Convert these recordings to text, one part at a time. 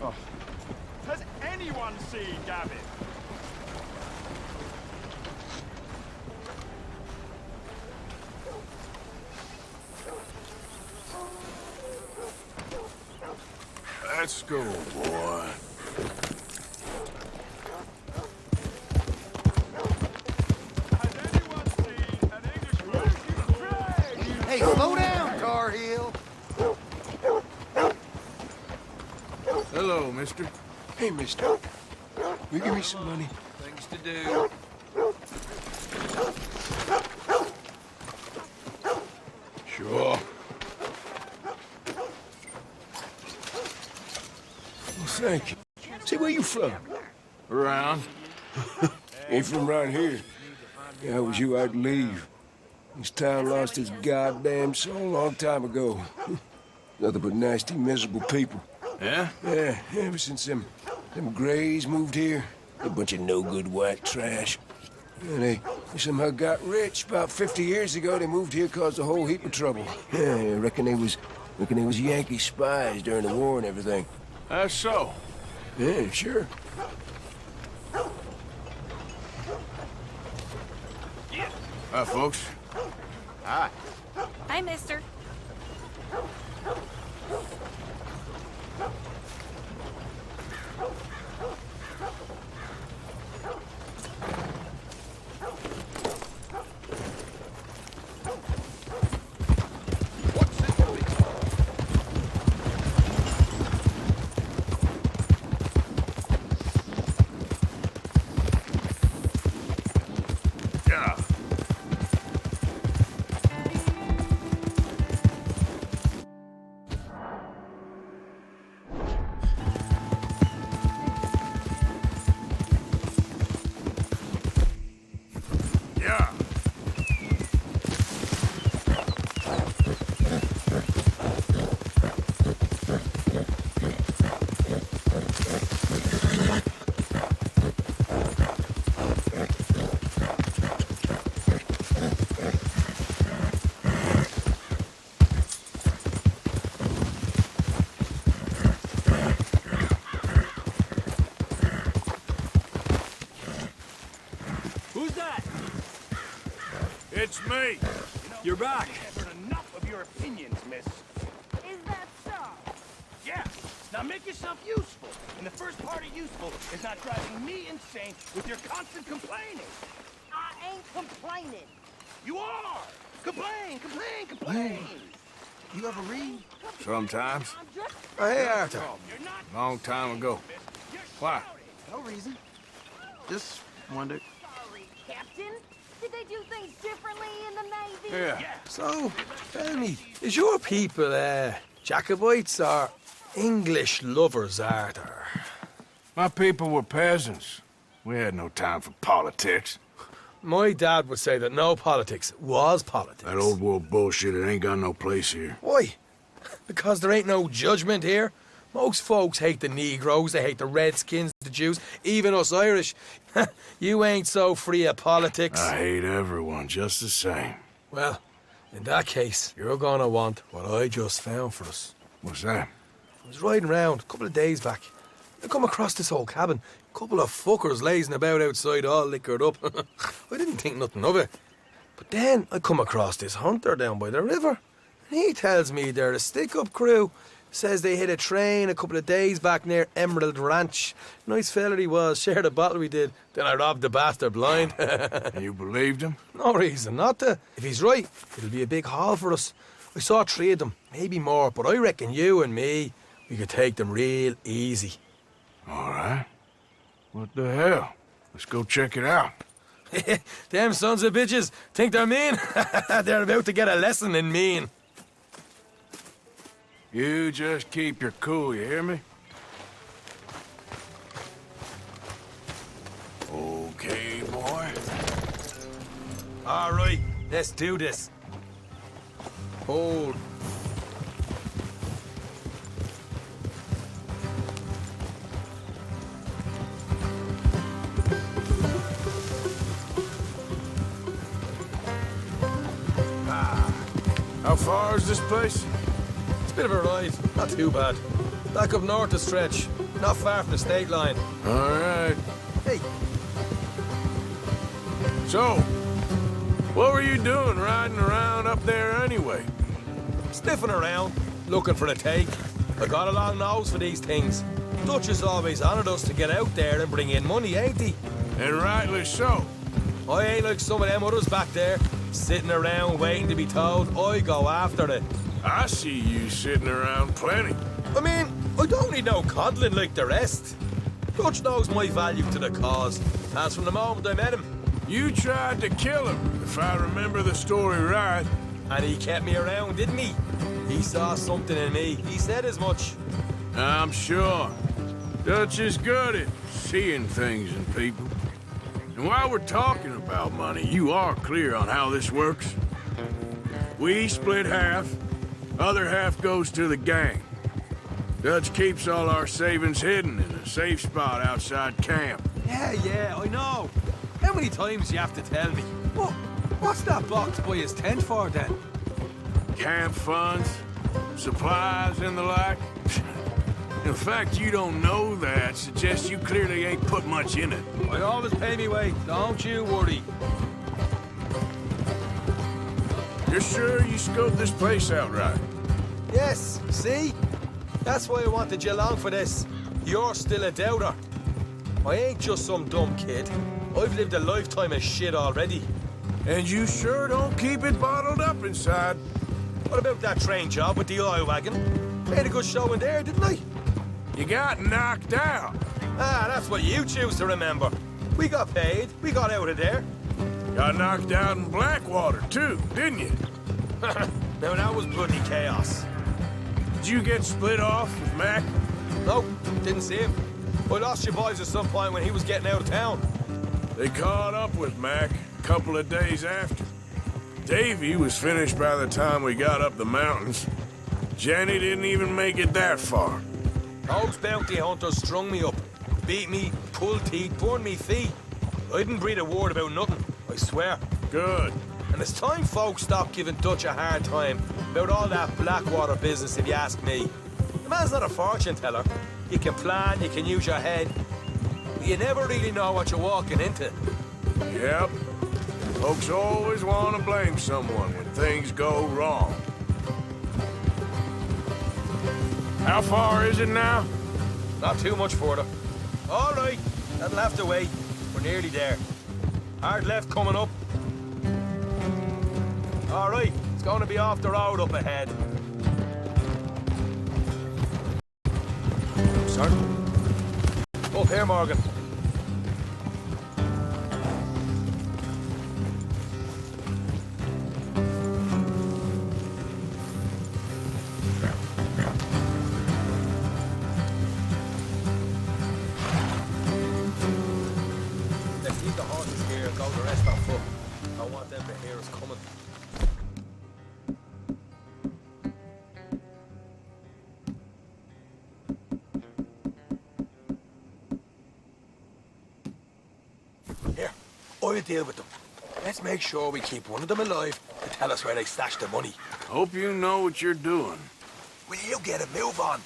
Oh. Has anyone seen Gavin? Let's go, boy. Has anyone seen an Englishman? Hey, slow down, Tar Heel. Hello, mister. Hey, mister. Will you give me some money? Things to do. Sure. Well, thank you. Say, where you from? Around. Ain't from around here. Yeah, I was you, I'd leave. This town lost its goddamn soul a long time ago. Nothing but nasty, miserable people. Yeah? Yeah, ever since them Grays moved here, a bunch of no-good white trash. Yeah, they somehow got rich. About 50 years ago, they moved here, caused a whole heap of trouble. Yeah, I reckon they was Yankee spies during the war and everything. That's so. Yeah, sure. Hi, folks. Hi. Hi, mister. Yeah. Yeah. Who's that? It's me. You're back. I've heard enough of your opinions, miss. Is that so? Yeah. Now make yourself useful. And the first part of useful is not driving me insane with your constant complaining. I ain't complaining. You are! Complain, complain, complain! You ever read? Sometimes. I'm just Oh, hey, Arthur. You're not Long time ago. You're Why? shouting. No reason. Just wondered. sorry, Captain. Did they do things differently in the Navy? Yeah. So, tell me, is your people, Jacobites or English lovers, Arthur? My people were peasants. We had no time for politics. My dad would say that no politics was politics. That old world bullshit, it ain't got no place here. Why? Because there ain't no judgment here. Most folks hate the Negroes, they hate the Redskins, the Jews, even us Irish. You ain't so free of politics. I hate everyone just the same. Well, in that case, you're gonna want what I just found for us. What's that? I was riding around a couple of days back. I come across this old cabin. Couple of fuckers lazing about outside all liquored up. I didn't think nothing of it. But then I come across this hunter down by the river. And he tells me they're a stick-up crew. Says they hit a train a couple of days back near Emerald Ranch. Nice fella he was, shared a bottle we did. Then I robbed the bastard blind. You believed him? No reason not to. If he's right, it'll be a big haul for us. I saw 3 of them, maybe more, but I reckon you and me, we could take them real easy. All right. What the hell? Let's go check it out. Them sons of bitches think they're mean. They're about to get a lesson in mean. You just keep your cool, you hear me? Okay, boy. All right, let's do this. Hold. How far is this place? It's a bit of a ride, not too bad. Back up north a stretch. Not far from the state line. All right. Hey, So, what were you doing riding around up there anyway? sniffing around, looking for a take. I got a long nose for these things. Dutch is always honoured us to get out there and bring in money, ain't he? And rightly so. I ain't like some of them others back there, sitting around waiting to be told. I go after it. I see you sitting around plenty. I mean, I don't need no coddling like the rest. Dutch knows my value to the cause, as from the moment I met him. You tried to kill him, if I remember the story right. And he kept me around, didn't he? He saw something in me. He said as much. I'm sure. Dutch is good at seeing things in people. And while we're talking about money, you are clear on how this works. We split half, other half goes to the gang. Dutch keeps all our savings hidden in a safe spot outside camp. Yeah, I know. How many times do you have to tell me? What's that box by his tent for, then? Camp funds, supplies, and the like. In fact, you don't know that suggests you clearly ain't put much in it. I always pay me way, don't you worry. You're sure you scoped this place out right? Yes, see? That's why I wanted you along for this. You're still a doubter. I ain't just some dumb kid. I've lived a lifetime of shit already. And you sure don't keep it bottled up inside. What about that train job with the oil wagon? Made a good show in there, didn't I? You got knocked out. Ah, that's what you choose to remember. We got paid. We got out of there. Got knocked out in Blackwater, too, didn't you? Now, that was bloody chaos. Did you get split off with Mac? Nope, didn't see him. I lost your boys at some point when he was getting out of town. They caught up with Mac a couple of days after. Davy was finished by the time we got up the mountains. Jenny didn't even make it that far. Those bounty hunters strung me up, beat me, pulled teeth, burned me feet. I didn't breathe a word about nothing, I swear. Good. And it's time folks stopped giving Dutch a hard time about all that Blackwater business, if you ask me. The man's not a fortune teller. You can plan, you can use your head, but you never really know what you're walking into. Yep. Folks always want to blame someone when things go wrong. How far is it now? Not too much further. All right, that'll have to wait. We're nearly there. Hard left coming up. All right, it's going to be off the road up ahead. Sir? Up here, Morgan. Let's leave the horses here and go the rest on foot. I want them to hear us coming. Here, I'll deal with them. Let's make sure we keep one of them alive to tell us where they stashed the money. Hope you know what you're doing. Will you get a move on?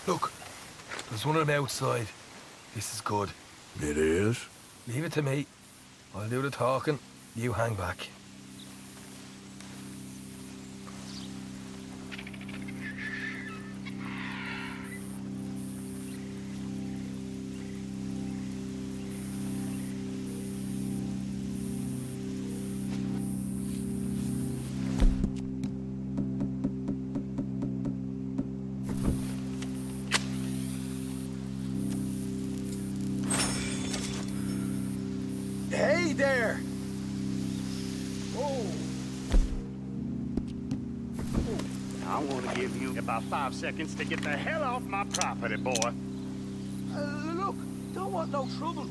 Look, there's one of them outside. This is good. It is? Leave it to me. I'll do the talking. You hang back. Hey there! Whoa! I want to give you about 5 seconds to get the hell off my property, boy. Look, don't want no trouble.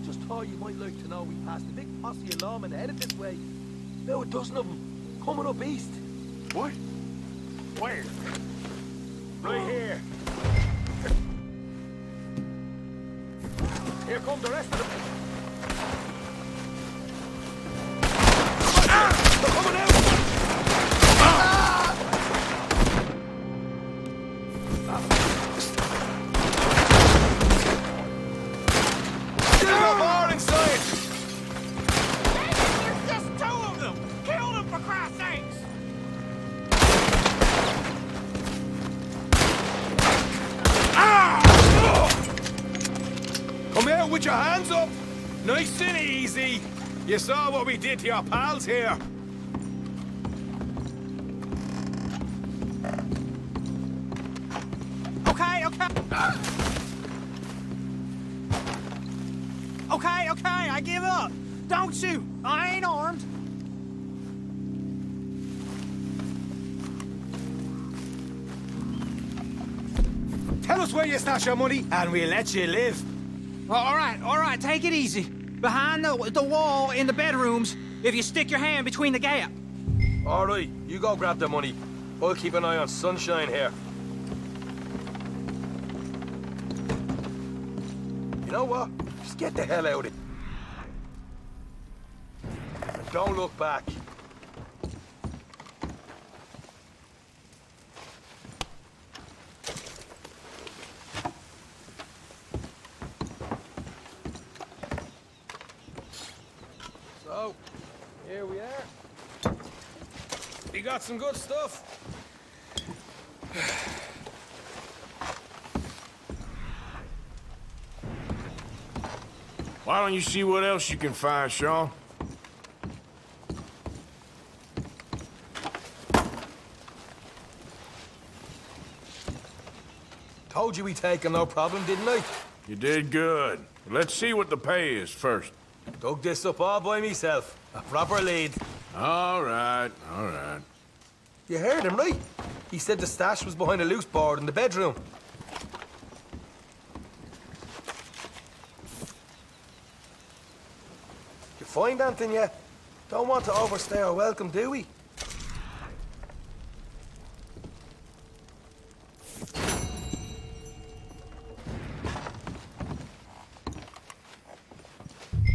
Just thought you might like to know we passed a big posse of lawmen headed this way. About a dozen of them, coming up east. What? Where? Right here. Here come the rest of them. They're coming out! Still got more inside! There's just 2 of them! Kill them, for Christ's sakes! Come out with your hands up! Nice and easy! You saw what we did to your pals here. Okay, okay. Okay, I give up. Don't shoot. I ain't armed. Tell us where you stash your money, and we'll let you live. All right, take it easy. Behind the wall in the bedrooms, if you stick your hand between the gap. All right, you go grab the money. I'll keep an eye on Sunshine here. You know what? Just get the hell out of it. And don't look back. So, here we are. You got some good stuff. Why don't you see what else you can find, Sean? Told you we take him, no problem, didn't I? You did good. Let's see what the pay is first. Dug this up all by myself. A proper lead. All right, all right. You heard him, right? He said the stash was behind a loose board in the bedroom. You find anything yet? Don't want to overstay our welcome, do we?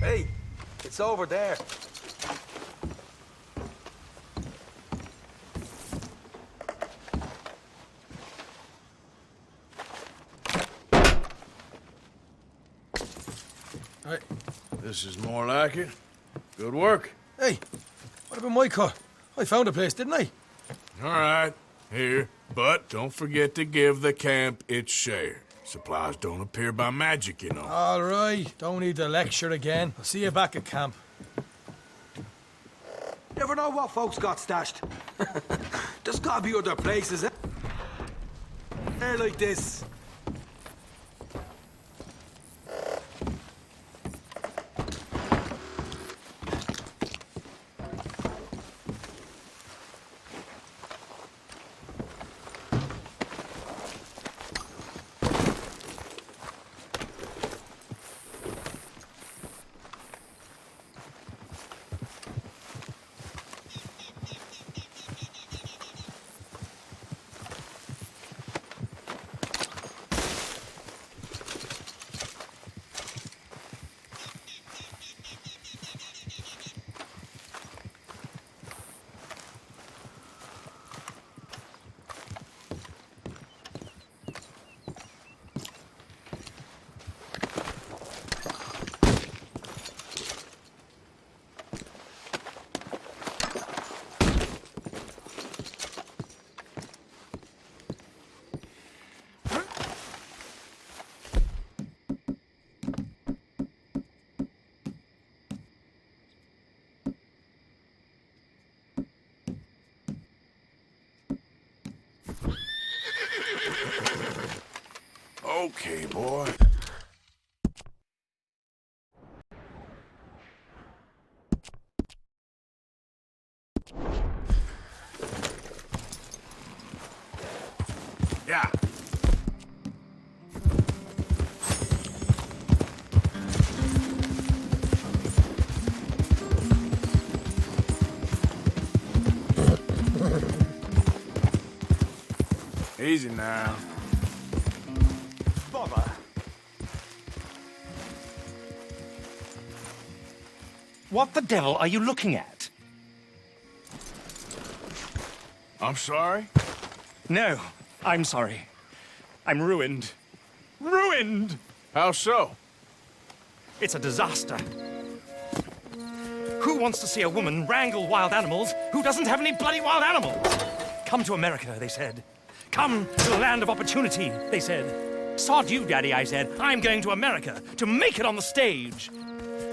Hey, it's over there. Hey, this is more like it. Good work. Hey, what about my car? I found a place, didn't I? All right, here. But don't forget to give the camp its share. Supplies don't appear by magic, you know. All right, don't need to lecture again. I'll see you back at camp. Never know what folks got stashed. There's gotta be other places, eh? Air like this. Okay, boy. Yeah. Easy now. Bother. What the devil are you looking at? I'm sorry? No, I'm sorry. I'm ruined. Ruined! How so? It's a disaster. Who wants to see a woman wrangle wild animals who doesn't have any bloody wild animals? Come to America, they said. Come to the land of opportunity, they said. Sod you, Daddy, I said. I'm going to America to make it on the stage.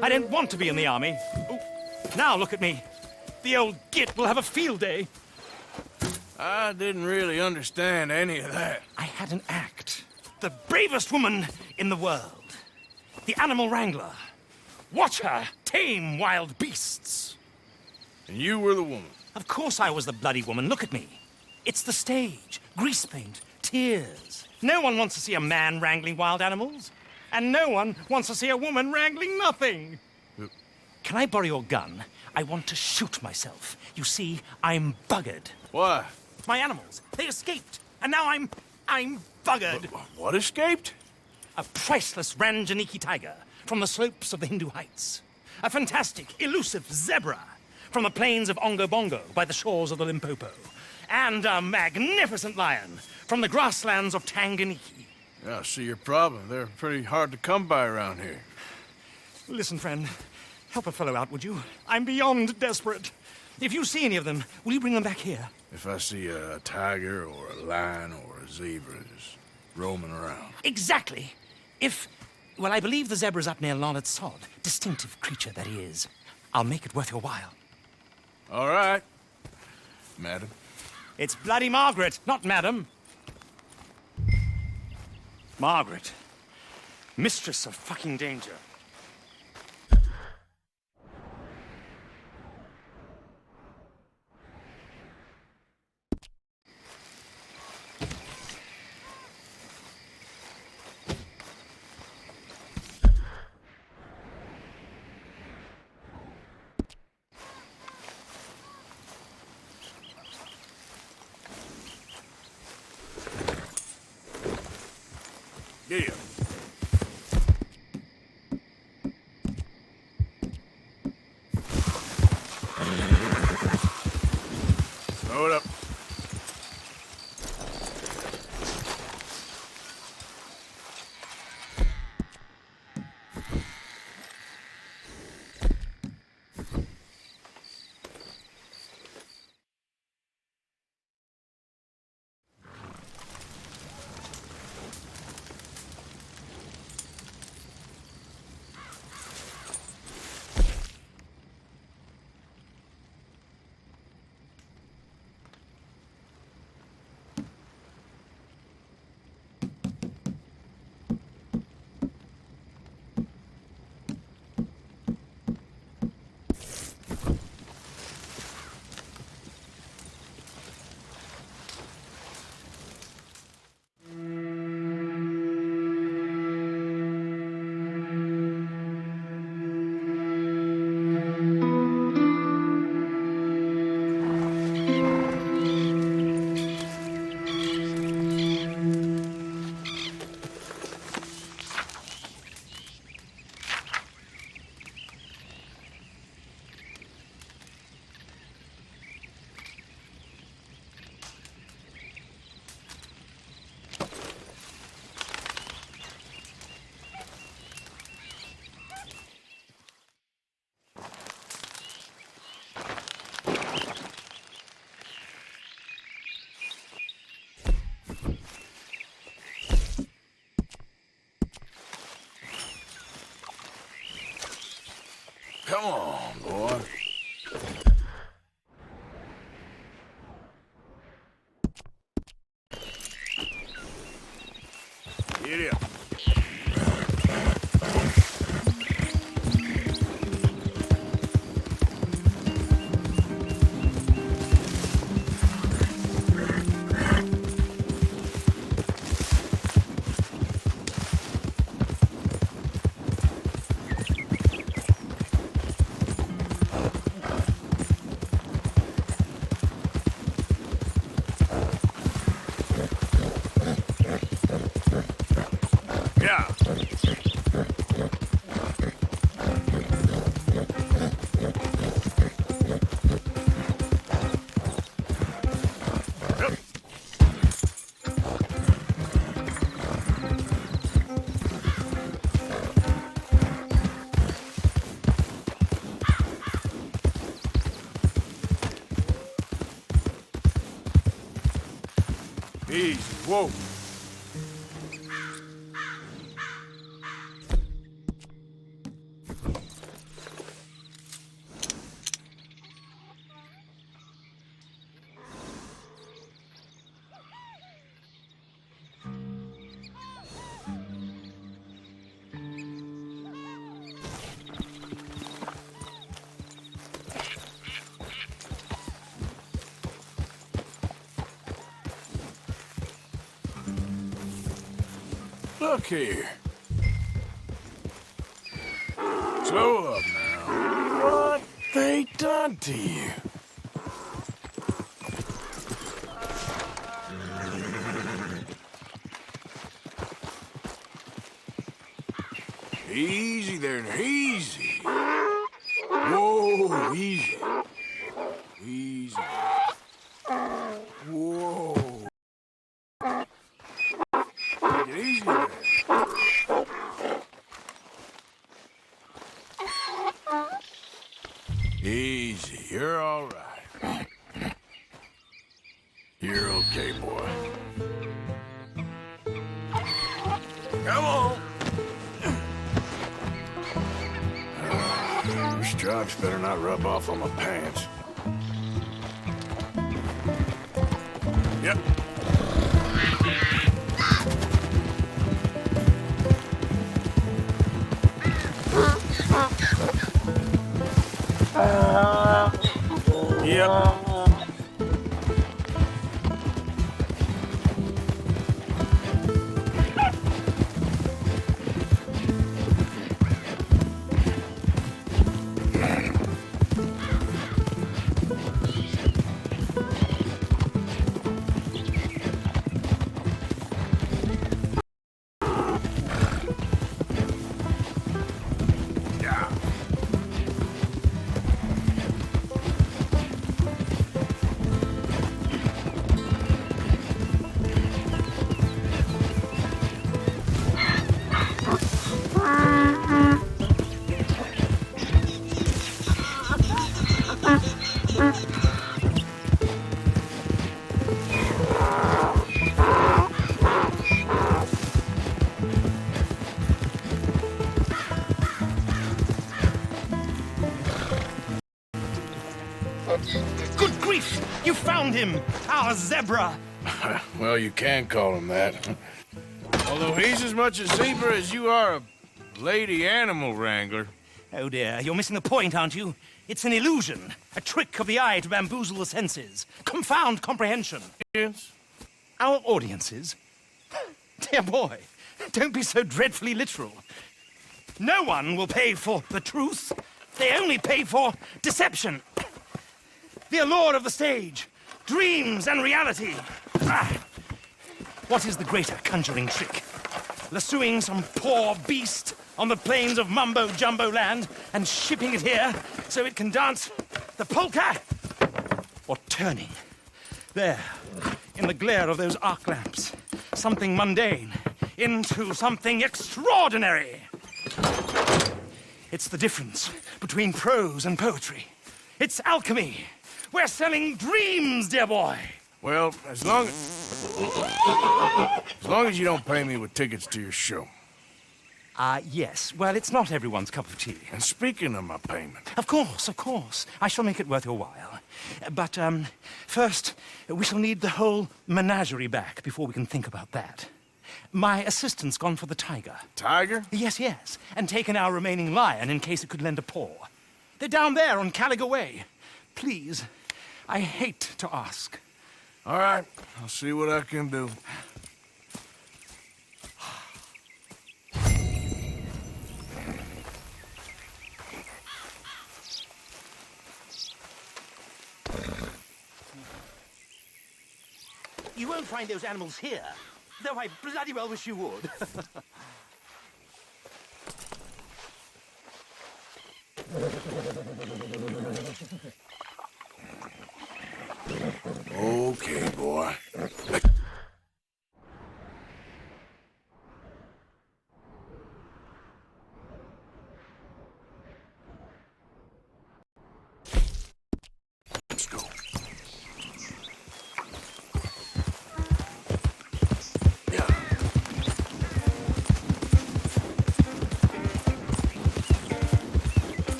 I didn't want to be in the army. Ooh, now look at me. The old git will have a field day. I didn't really understand any of that. I had an act. The bravest woman in the world. The animal wrangler. Watch her tame wild beasts. And you were the woman. Of course I was the bloody woman. Look at me. It's the stage. Grease paint. Tears. No one wants to see a man wrangling wild animals. And no one wants to see a woman wrangling nothing. Can I borrow your gun? I want to shoot myself. You see, I'm buggered. Why? My animals, they escaped. And now I'm buggered. What escaped? A priceless Ranjaniki tiger from the slopes of the Hindu Heights. A fantastic, elusive zebra from the plains of Ongo Bongo by the shores of the Limpopo. And a magnificent lion from the grasslands of Tanganyika. Yeah, I see your problem. They're pretty hard to come by around here. Listen, friend, help a fellow out, would you? I'm beyond desperate. If you see any of them, will you bring them back here? If I see a tiger or a lion or a zebra just roaming around. Exactly. Well, I believe the zebra's up near Larned Sod. Distinctive creature that he is. I'll make it worth your while. All right, madam. It's bloody Margaret, not madam. Margaret. Mistress of fucking danger. Giddy up. Throw it up. Come on, boy. Giddy up. Easy. Whoa. Look here. Slow up now. What they done to you? Easy there, easy. Whoa, easy. Easy. Whoa. Take it easy there. Easy, you're all right. You're okay, boy. Come on. Your stripes better not rub off on my pants. Yep. Yep. Good grief! You found him! Our zebra! Well, you can call him that. Although he's as much a zebra as you are a lady animal wrangler. Oh dear, you're missing the point, aren't you? It's an illusion, a trick of the eye to bamboozle the senses, confound comprehension. Yes. Our audiences? Dear boy, don't be so dreadfully literal. No one will pay for the truth. They only pay for deception. The allure of the stage, dreams and reality. What is the greater conjuring trick? Lassoing some poor beast on the plains of mumbo-jumbo land and shipping it here so it can dance the polka? Or turning, there, in the glare of those arc lamps, something mundane into something extraordinary? It's the difference between prose and poetry. It's alchemy. We're selling dreams, dear boy. Well, as long as you don't pay me with tickets to your show. Yes. Well, it's not everyone's cup of tea. And speaking of my payment, Of course, of course. I shall make it worth your while. But, first, we shall need the whole menagerie back before we can think about that. My assistant's gone for the tiger. Tiger? Yes, yes. And taken our remaining lion in case it could lend a paw. They're down there on Caliga Way. Please, I hate to ask. All right, I'll see what I can do. You won't find those animals here, though I bloody well wish you would. Okay, boy. Let's go.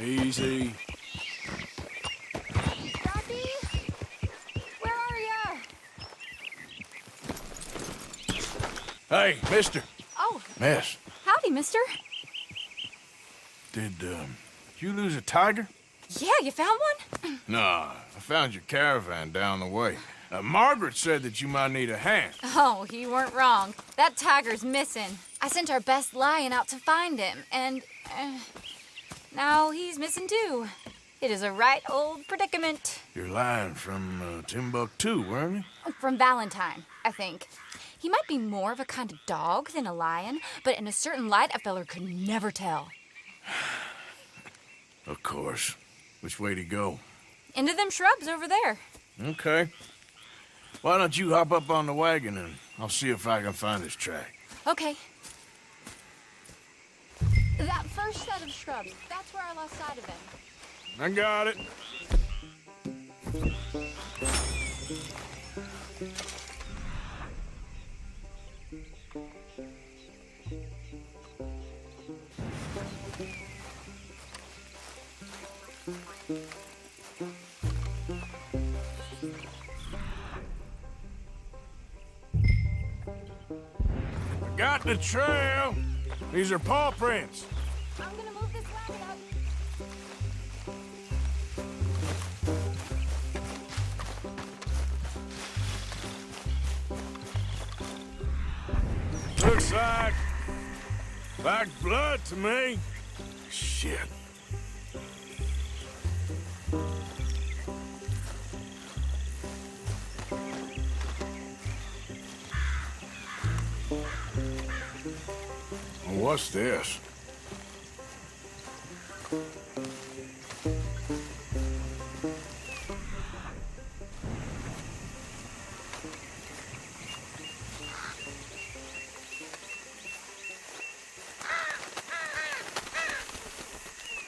Easy. Rocky? Where are ya? Hey, mister. Oh, Miss, howdy, mister. did you lose a tiger? Yeah, you found one? Nah, I found your caravan down the way. Margaret said that you might need a hand. Oh, you weren't wrong. That tiger's missing. I sent our best lion out to find him, and now he's missing too. It is a right old predicament. You're lying from Timbuktu, weren't you? From Valentine, I think. He might be more of a kind of dog than a lion, but in a certain light, a feller could never tell. Of course. Which way to go? Into them shrubs over there. Okay. Why don't you hop up on the wagon and I'll see if I can find this track. Okay. That first set of shrubs, that's where I lost sight of him. I got it. Got the trail. These are paw prints. I'm gonna move this wagon up. Looks like blood to me. Shit. What's this?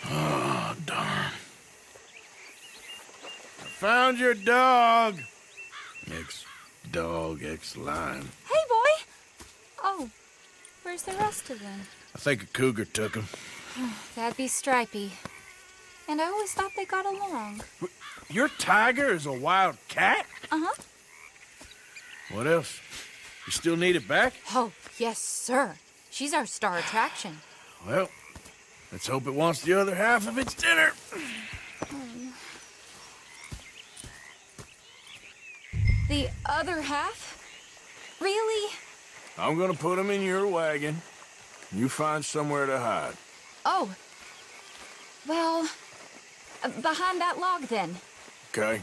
Oh, darn. I found your dog. Ex-dog, ex-lion. Hey, boy! Oh, where's the rest of them? I think a cougar took him. That'd be Stripey. And I always thought they got along. Your tiger is a wild cat? Uh-huh. What else? You still need it back? Oh, yes, sir. She's our star attraction. Well, let's hope it wants the other half of its dinner. The other half? Really? I'm gonna put him in your wagon. You find somewhere to hide. Oh. Well, behind that log, then. Okay?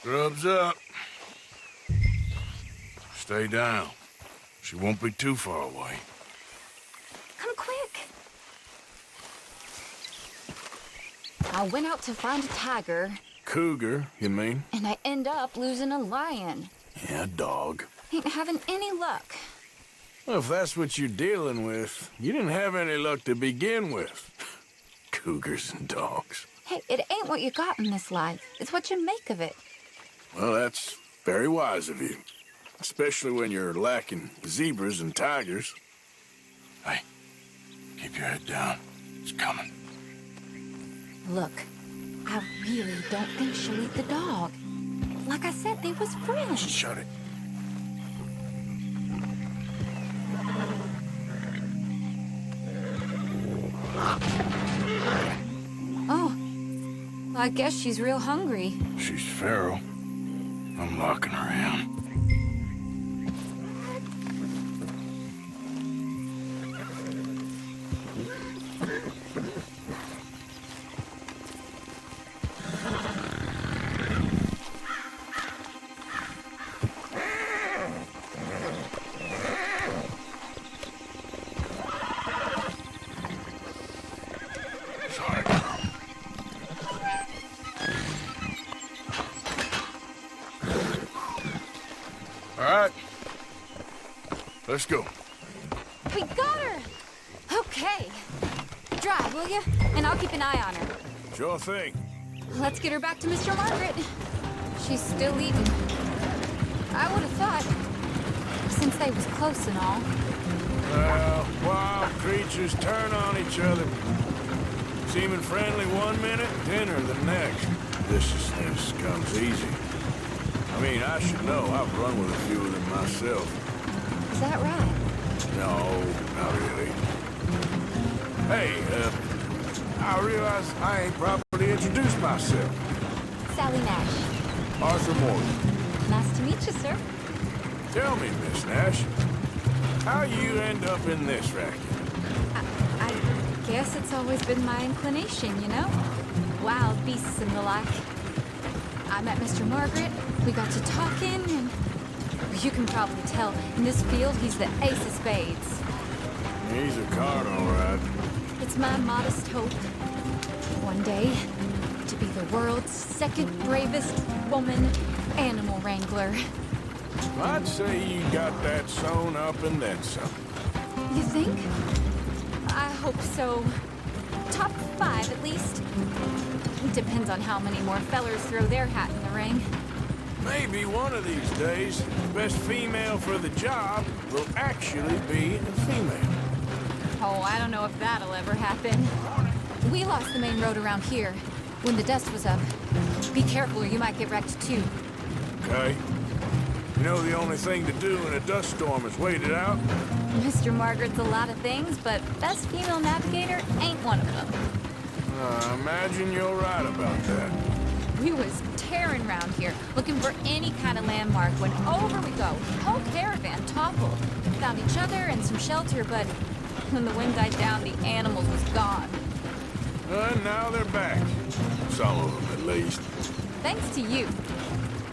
Grub's up. Stay down. She won't be too far away. Come quick. I went out to find a tiger, Cougar, you mean? and I end up losing a lion. Yeah, dog. Ain't having any luck. Well, if that's what you're dealing with, you didn't have any luck to begin with. Cougars and dogs. Hey, it ain't what you got in this life. It's what you make of it. Well, that's very wise of you. Especially when you're lacking zebras and tigers. Hey, keep your head down. It's coming. Look, I really don't think she'll eat the dog. Like I said, they was friends. Shut it. Oh, well, I guess she's real hungry. She's feral. I'm locking her in. Sorry, girl. All right. Let's go. We got her! Okay. drive, will you? And I'll keep an eye on her. Sure thing. Let's get her back to Mr. Margaret. She's still eating. I would have thought, since they was close and all. Well, wild creatures turn on each other. Seeming friendly one minute, dinner the next. Viciousness comes easy. I mean, I should know. I've run with a few of them myself. Is that right? No, not really. Hey, I realize I ain't properly introduced myself. Sally Nash. Arthur Morgan. Nice to meet you, sir. Tell me, Miss Nash, how you end up in this racket? I guess it's always been my inclination, you know? Wild beasts and the like. I met Mr. Margaret, we got to talking, and you can probably tell, in this field, he's the ace of spades. He's a card, all right. It's my modest hope, one day, to be the world's second bravest woman animal wrangler. I'd say you got that sewn up and then some. You think? I hope so. Top 5, at least. Depends on how many more fellers throw their hat in the ring. Maybe one of these days, the best female for the job will actually be a female. Oh, I don't know if that'll ever happen. We lost the main road around here when the dust was up. Be careful or you might get wrecked too. Okay? You know the only thing to do in a dust storm is wait it out? Mr. Margaret's a lot of things, but best female navigator ain't one of them. I imagine you're right about that. We was tearing around here, looking for any kind of landmark when over we go. Whole caravan toppled. Found each other and some shelter, but when the wind died down, the animals was gone. And now they're back. Some of them, at least. Thanks to you.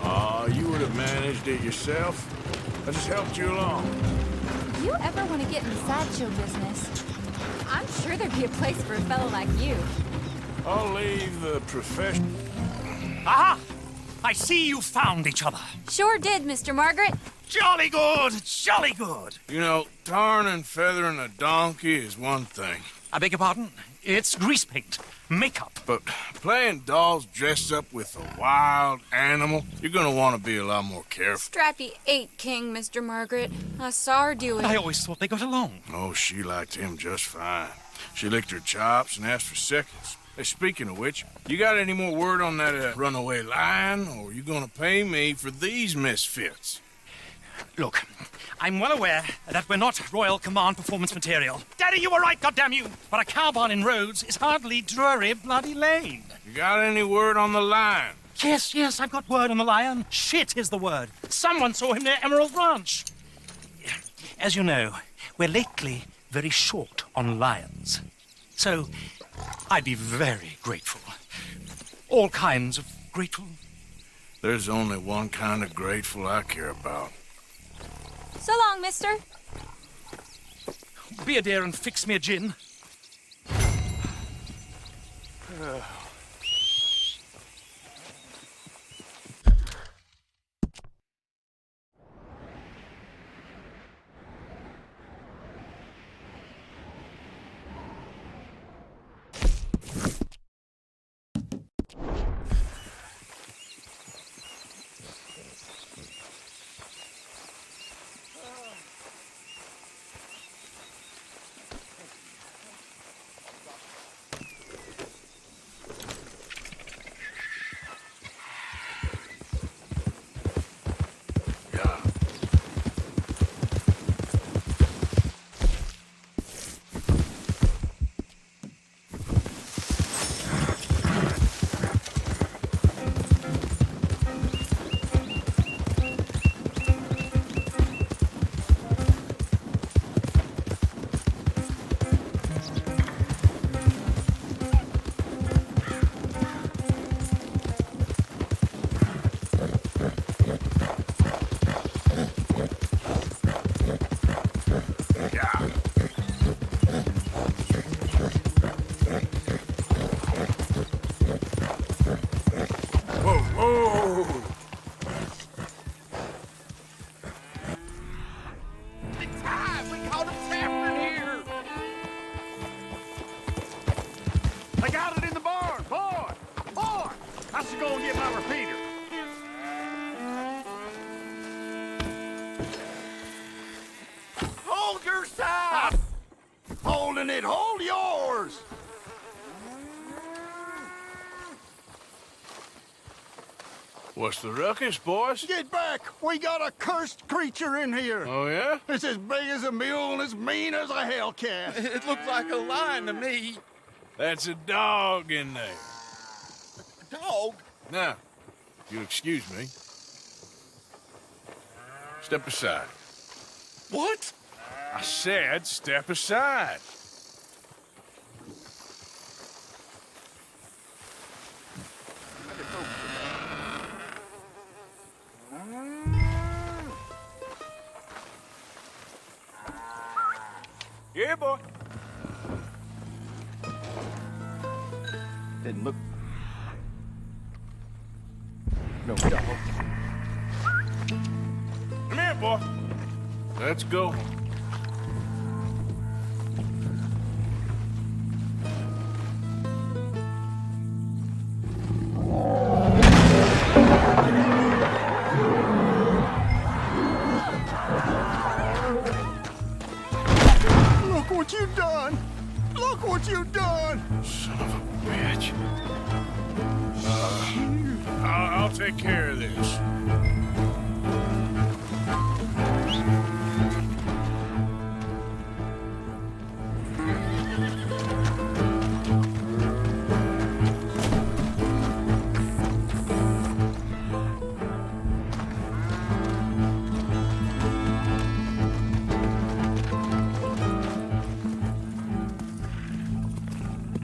Aw, you would have managed it yourself. I just helped you along. If you ever want to get in the sideshow business, I'm sure there'd be a place for a fellow like you. I'll leave the profession. Aha! I see you found each other. Sure did, Mr. Margaret. Jolly good, jolly good. You know, tarring and feathering a donkey is one thing. I beg your pardon? It's grease paint, makeup. But playing dolls dressed up with a wild animal, you're gonna want to be a lot more careful. Strappy ate King, Mr. Margaret. I saw her do it. I always thought they got along. Oh, she liked him just fine. She licked her chops and asked for seconds. Hey, speaking of which, you got any more word on that runaway lion, or are you gonna pay me for these misfits? Look, I'm well aware that we're not Royal Command performance material. Daddy, you were right, goddamn you! But a cow barn in Rhodes is hardly Drury Bloody Lane. You got any word on the lion? Yes, I've got word on the lion. Shit is the word. Someone saw him near Emerald Ranch. As you know, we're lately very short on lions. So, I'd be very grateful. All kinds of grateful. There's only one kind of grateful I care about. So long, mister. Be a dear and fix me a gin. They got it in the barn. Boy! Boy! I should go and get my repeater. Hold your side! Holding it, hold yours! What's the ruckus, boys? Get back! We got a cursed creature in here! Oh, yeah? It's as big as a mule and as mean as a hellcat. It looks like a lion to me. That's a dog in there. Dog? Now, you'll excuse me. Step aside. What? I said step aside. Yeah, boy. Didn't look... No dog. Come here, boy. Let's go. Look what you done! Look what you done! Son of a bitch. I'll take care of this.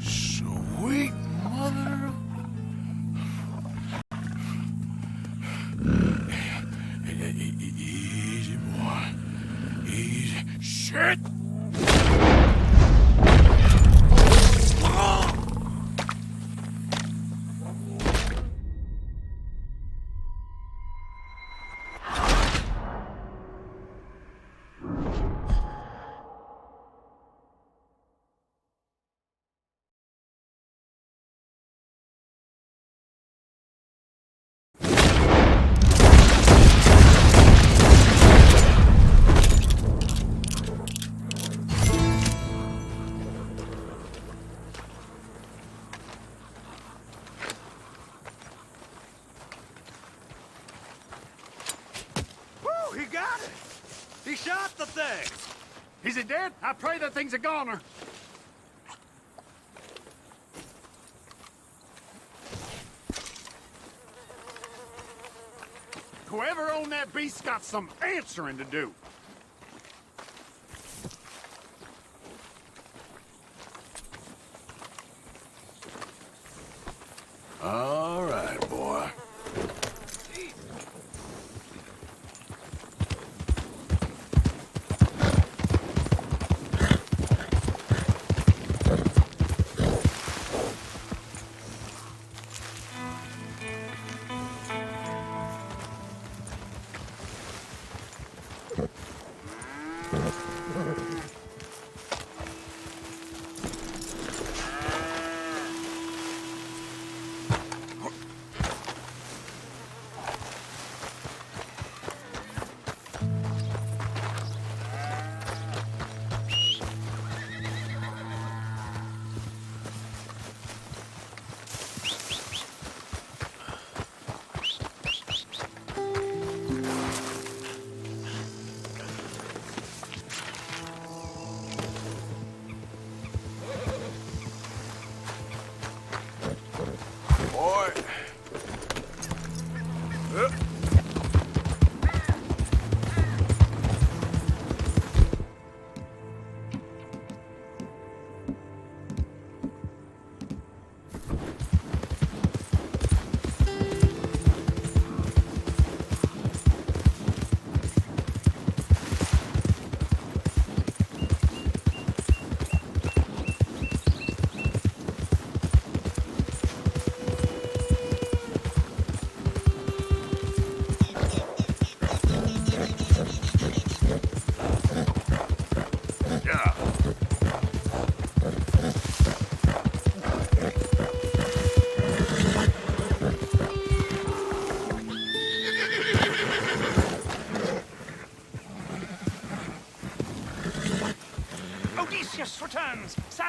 Sweet mother. Easy, boy. Easy. Shit! Woo, he got it! He shot the thing! Is it dead? I pray that thing's a goner. Whoever owned that beast's got some answering to do. All right, boy. Boy.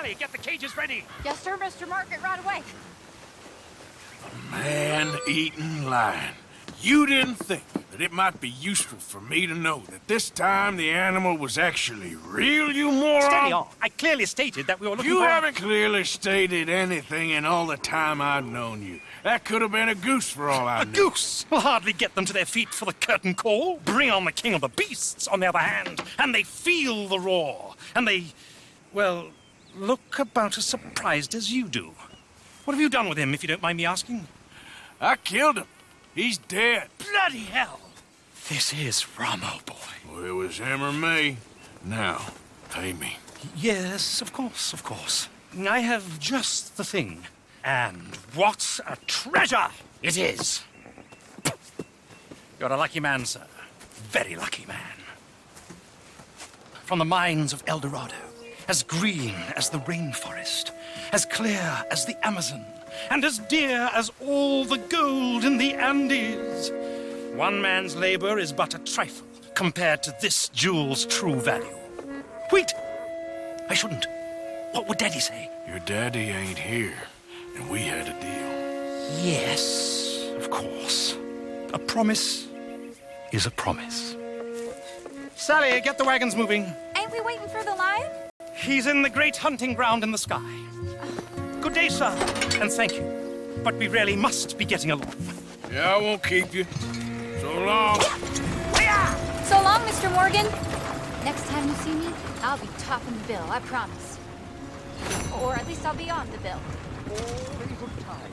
Sally, get the cages ready. Yes, sir, Mr. Margaret, right away. Man-eating lion. You didn't think that it might be useful for me to know that this time the animal was actually real, you moron? Steady on. I clearly stated that we were looking You for... haven't clearly stated anything in all the time I've known you. That could have been a goose for all I A knew. goose will hardly get them to their feet for the curtain call. Bring on the king of the beasts, on the other hand, and they feel the roar. And they, well, look about as surprised as you do. What have you done with him, if you don't mind me asking? I killed him. He's dead. Bloody hell! This is Ramo, boy. Well, it was him or me. Now, pay me. Yes, of course, of course. I have just the thing. And what a treasure it is! You're a lucky man, sir. Very lucky man. From the mines of El Dorado, as green as the rainforest, as clear as the Amazon, and as dear as all the gold in the Andes. One man's labor is but a trifle compared to this jewel's true value. Wait! I shouldn't. What would Daddy say? Your daddy ain't here, and we had a deal. Yes, of course. A promise is a promise. Sally, get the wagons moving. Ain't we waiting for the lion? He's in the great hunting ground in the sky. Good day, sir, and thank you. But we really must be getting along. Yeah, I won't keep you. So long. So long, Mr. Morgan. Next time you see me, I'll be topping the bill, I promise. Or at least I'll be on the bill. All in good time.